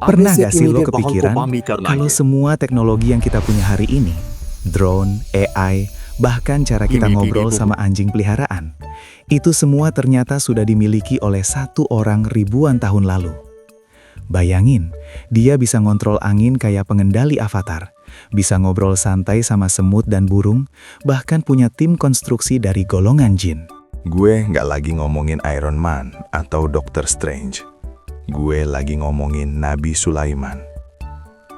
Pernah gak sih lo kepikiran kalau semua teknologi yang kita punya hari ini, drone, AI, bahkan cara kita ngobrol sama anjing peliharaan, itu semua ternyata sudah dimiliki oleh satu orang ribuan tahun lalu. Bayangin, dia bisa ngontrol angin kayak pengendali avatar, bisa ngobrol santai sama semut dan burung, bahkan punya tim konstruksi dari golongan jin. Gue nggak lagi ngomongin Iron Man atau Doctor Strange. Gue lagi ngomongin Nabi Sulaiman.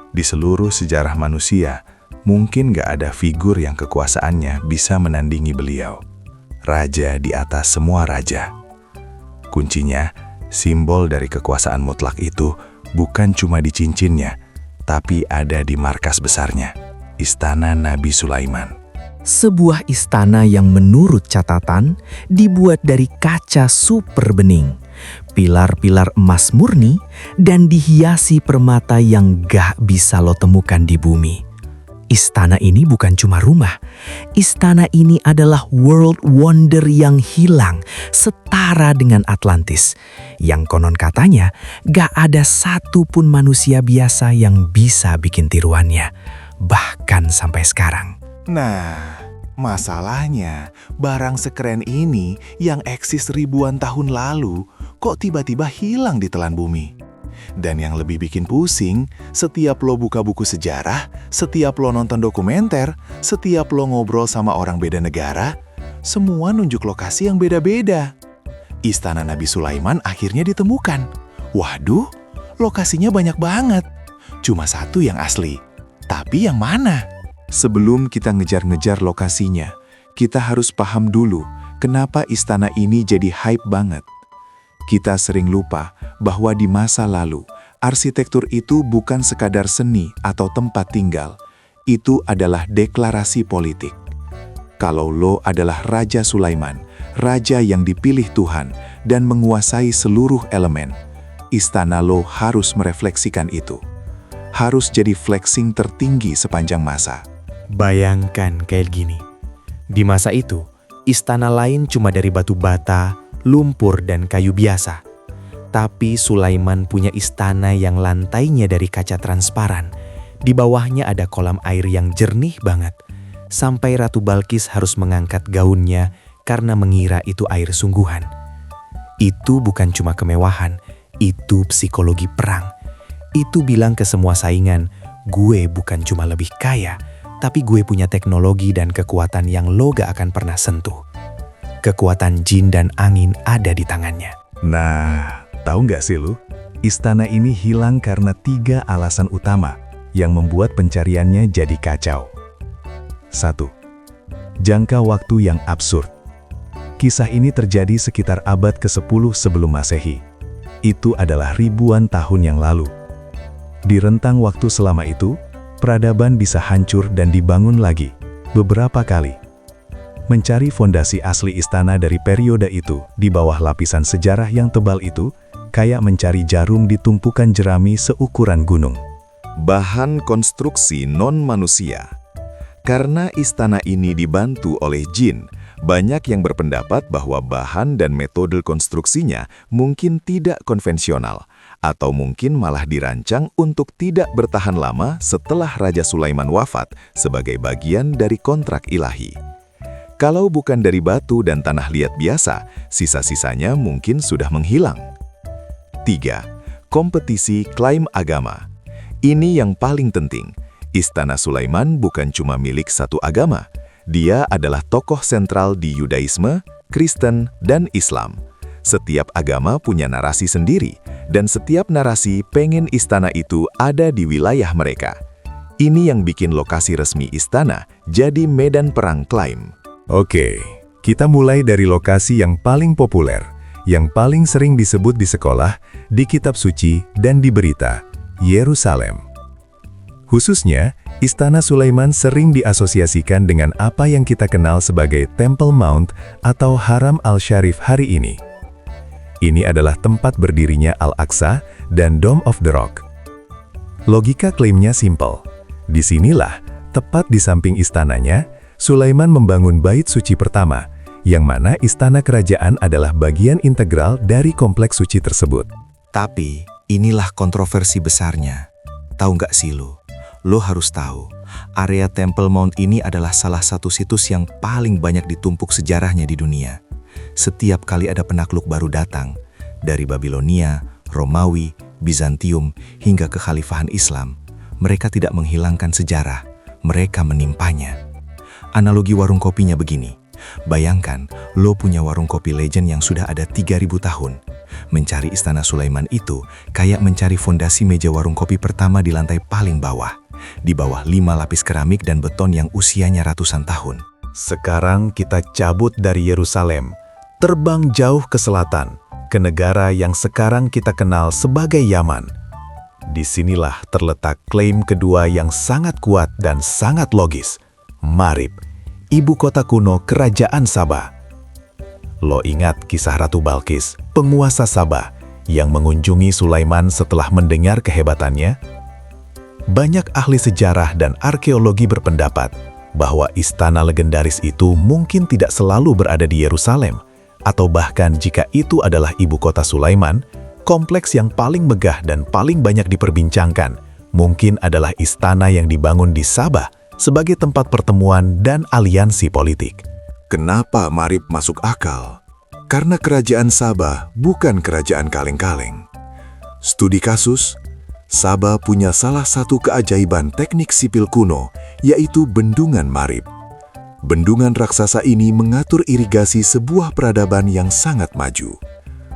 Di seluruh sejarah manusia, mungkin nggak ada figur yang kekuasaannya bisa menandingi beliau. Raja di atas semua raja. Kuncinya, simbol dari kekuasaan mutlak itu bukan cuma di cincinnya, tapi ada di markas besarnya, Istana Nabi Sulaiman. Sebuah istana yang menurut catatan dibuat dari kaca super bening, pilar-pilar emas murni, dan dihiasi permata yang gak bisa lo temukan di bumi. Istana ini bukan cuma rumah. Istana ini adalah world wonder yang hilang, setara dengan Atlantis. Yang konon katanya gak ada satupun manusia biasa yang bisa bikin tiruannya, bahkan sampai sekarang. Nah, masalahnya barang sekeren ini yang eksis ribuan tahun lalu kok tiba-tiba hilang di telan bumi. Dan yang lebih bikin pusing, setiap lo buka buku sejarah, setiap lo nonton dokumenter, setiap lo ngobrol sama orang beda negara, semua nunjuk lokasi yang beda-beda. Istana Nabi Sulaiman akhirnya ditemukan. Waduh, lokasinya banyak banget. Cuma satu yang asli. Tapi yang mana? Sebelum kita ngejar-ngejar lokasinya, kita harus paham dulu kenapa istana ini jadi hype banget. Kita sering lupa bahwa di masa lalu, arsitektur itu bukan sekadar seni atau tempat tinggal. Itu adalah deklarasi politik. Kalau lo adalah Raja Sulaiman, raja yang dipilih Tuhan dan menguasai seluruh elemen, istana lo harus merefleksikan itu. Harus jadi flexing tertinggi sepanjang masa. Bayangkan kayak gini. Di masa itu, istana lain cuma dari batu bata, lumpur, dan kayu biasa. Tapi Sulaiman punya istana yang lantainya dari kaca transparan. Di bawahnya ada kolam air yang jernih banget. Sampai Ratu Balkis harus mengangkat gaunnya karena mengira itu air sungguhan. Itu bukan cuma kemewahan, itu psikologi perang. Itu bilang ke semua saingan, gue bukan cuma lebih kaya, tapi gue punya teknologi dan kekuatan yang lo gak akan pernah sentuh. Kekuatan jin dan angin ada di tangannya. Nah, tahu nggak sih lu? Istana ini hilang karena 3 alasan utama yang membuat pencariannya jadi kacau. 1. Jangka waktu yang absurd. Kisah ini terjadi sekitar abad ke-10 sebelum Masehi. Itu adalah ribuan tahun yang lalu. Di rentang waktu selama itu, peradaban bisa hancur dan dibangun lagi, beberapa kali. Mencari fondasi asli istana dari periode itu di bawah lapisan sejarah yang tebal itu, kayak mencari jarum di tumpukan jerami seukuran gunung. Bahan konstruksi non-manusia. Karena istana ini dibantu oleh jin, banyak yang berpendapat bahwa bahan dan metode konstruksinya mungkin tidak konvensional, atau mungkin malah dirancang untuk tidak bertahan lama setelah Raja Sulaiman wafat sebagai bagian dari kontrak ilahi. Kalau bukan dari batu dan tanah liat biasa, sisa-sisanya mungkin sudah menghilang. 3. Kompetisi klaim agama. Ini yang paling penting. Istana Sulaiman bukan cuma milik satu agama. Dia adalah tokoh sentral di Yudaisme, Kristen, dan Islam. Setiap agama punya narasi sendiri, dan setiap narasi pengen istana itu ada di wilayah mereka. Ini yang bikin lokasi resmi istana jadi medan perang klaim. Oke, kita mulai dari lokasi yang paling populer, yang paling sering disebut di sekolah, di kitab suci, dan di berita, Yerusalem. Khususnya, Istana Sulaiman sering diasosiasikan dengan apa yang kita kenal sebagai Temple Mount atau Haram Al-Sharif hari ini. Ini adalah tempat berdirinya Al-Aqsa dan Dome of the Rock. Logika klaimnya simpel. Disinilah, tepat di samping istananya, Sulaiman membangun bait suci pertama, yang mana istana kerajaan adalah bagian integral dari kompleks suci tersebut. Tapi, inilah kontroversi besarnya. Tahu nggak sih lo harus tahu, area Temple Mount ini adalah salah satu situs yang paling banyak ditumpuk sejarahnya di dunia. Setiap kali ada penakluk baru datang, dari Babilonia, Romawi, Bizantium, hingga kekhalifahan Islam, mereka tidak menghilangkan sejarah, mereka menimpanya. Analogi warung kopinya begini, bayangkan lo punya warung kopi legend yang sudah ada 3.000 tahun. Mencari Istana Sulaiman itu kayak mencari fondasi meja warung kopi pertama di lantai paling bawah. Di bawah 5 lapis keramik dan beton yang usianya ratusan tahun. Sekarang kita cabut dari Yerusalem, terbang jauh ke selatan, ke negara yang sekarang kita kenal sebagai Yaman. Disinilah terletak klaim kedua yang sangat kuat dan sangat logis, Marib, ibu kota kuno Kerajaan Sabah. Lo ingat kisah Ratu Balkis, penguasa Sabah, yang mengunjungi Sulaiman setelah mendengar kehebatannya? Banyak ahli sejarah dan arkeologi berpendapat bahwa istana legendaris itu mungkin tidak selalu berada di Yerusalem, atau bahkan jika itu adalah ibu kota Sulaiman, kompleks yang paling megah dan paling banyak diperbincangkan mungkin adalah istana yang dibangun di Sabah sebagai tempat pertemuan dan aliansi politik. Kenapa Marib masuk akal? Karena kerajaan Sabah bukan kerajaan kaleng-kaleng. Studi kasus, Sabah punya salah satu keajaiban teknik sipil kuno, yaitu Bendungan Marib. Bendungan raksasa ini mengatur irigasi sebuah peradaban yang sangat maju.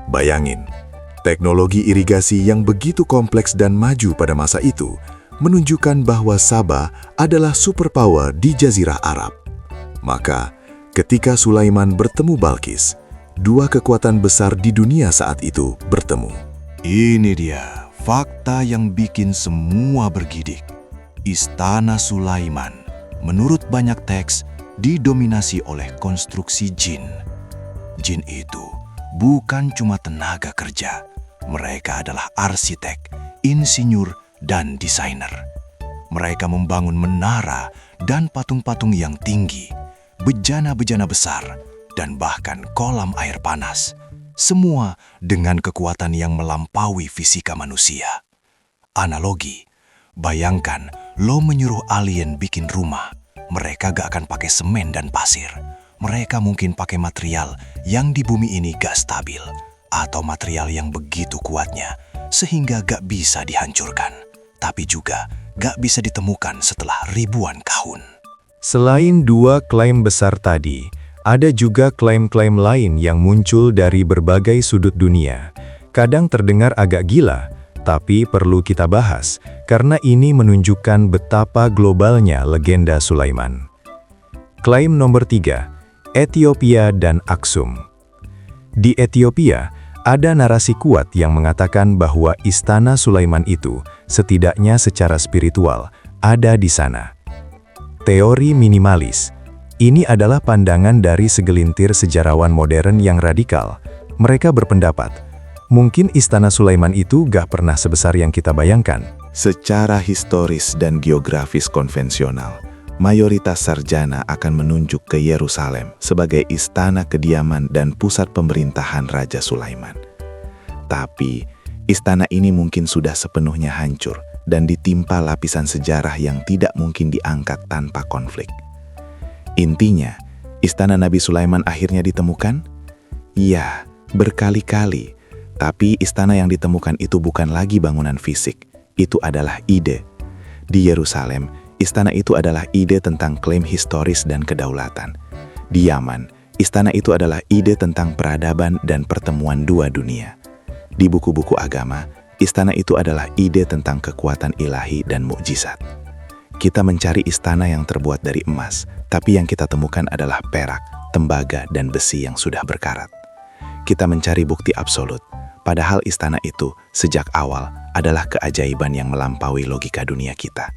Bayangin, teknologi irigasi yang begitu kompleks dan maju pada masa itu menunjukkan bahwa Sabah adalah superpower di Jazirah Arab. Maka, ketika Sulaiman bertemu Balkis, dua kekuatan besar di dunia saat itu bertemu. Ini dia fakta yang bikin semua bergidik. Istana Sulaiman, menurut banyak teks, didominasi oleh konstruksi jin. Jin itu bukan cuma tenaga kerja. Mereka adalah arsitek, insinyur, dan desainer. Mereka membangun menara dan patung-patung yang tinggi, bejana-bejana besar, dan bahkan kolam air panas. Semua dengan kekuatan yang melampaui fisika manusia. Analogi, bayangkan lo menyuruh alien bikin rumah. Mereka gak akan pakai semen dan pasir. Mereka mungkin pakai material yang di bumi ini gak stabil, atau material yang begitu kuatnya sehingga gak bisa dihancurkan, tapi juga gak bisa ditemukan setelah ribuan tahun. Selain dua klaim besar tadi, ada juga klaim-klaim lain yang muncul dari berbagai sudut dunia. Kadang terdengar agak gila, tapi perlu kita bahas karena ini menunjukkan betapa globalnya legenda Sulaiman. Klaim nomor 3, Ethiopia dan Aksum. Di Ethiopia, ada narasi kuat yang mengatakan bahwa istana Sulaiman itu, setidaknya secara spiritual, ada di sana. Teori minimalis. Ini adalah pandangan dari segelintir sejarawan modern yang radikal. Mereka berpendapat, mungkin istana Sulaiman itu gak pernah sebesar yang kita bayangkan. Secara historis dan geografis konvensional, mayoritas sarjana akan menunjuk ke Yerusalem sebagai istana kediaman dan pusat pemerintahan Raja Sulaiman. Tapi, istana ini mungkin sudah sepenuhnya hancur dan ditimpa lapisan sejarah yang tidak mungkin diangkat tanpa konflik. Intinya, istana Nabi Sulaiman akhirnya ditemukan? Ya, berkali-kali. Tapi istana yang ditemukan itu bukan lagi bangunan fisik, itu adalah ide. Di Yerusalem, istana itu adalah ide tentang klaim historis dan kedaulatan. Di Yaman, istana itu adalah ide tentang peradaban dan pertemuan dua dunia. Di buku-buku agama, istana itu adalah ide tentang kekuatan ilahi dan mukjizat. Kita mencari istana yang terbuat dari emas, tapi yang kita temukan adalah perak, tembaga, dan besi yang sudah berkarat. Kita mencari bukti absolut, padahal istana itu sejak awal adalah keajaiban yang melampaui logika dunia kita.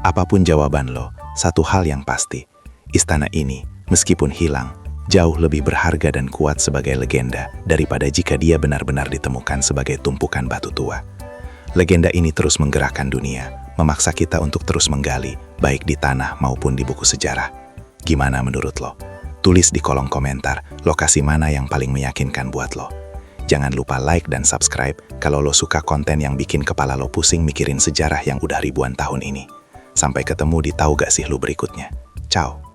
Apapun jawaban lo, satu hal yang pasti, istana ini, meskipun hilang, jauh lebih berharga dan kuat sebagai legenda daripada jika dia benar-benar ditemukan sebagai tumpukan batu tua. Legenda ini terus menggerakkan dunia, memaksa kita untuk terus menggali, baik di tanah maupun di buku sejarah. Gimana menurut lo? Tulis di kolom komentar lokasi mana yang paling meyakinkan buat lo. Jangan lupa like dan subscribe kalau lo suka konten yang bikin kepala lo pusing mikirin sejarah yang udah ribuan tahun ini. Sampai ketemu di Tahu Gak Sih Lu berikutnya. Ciao.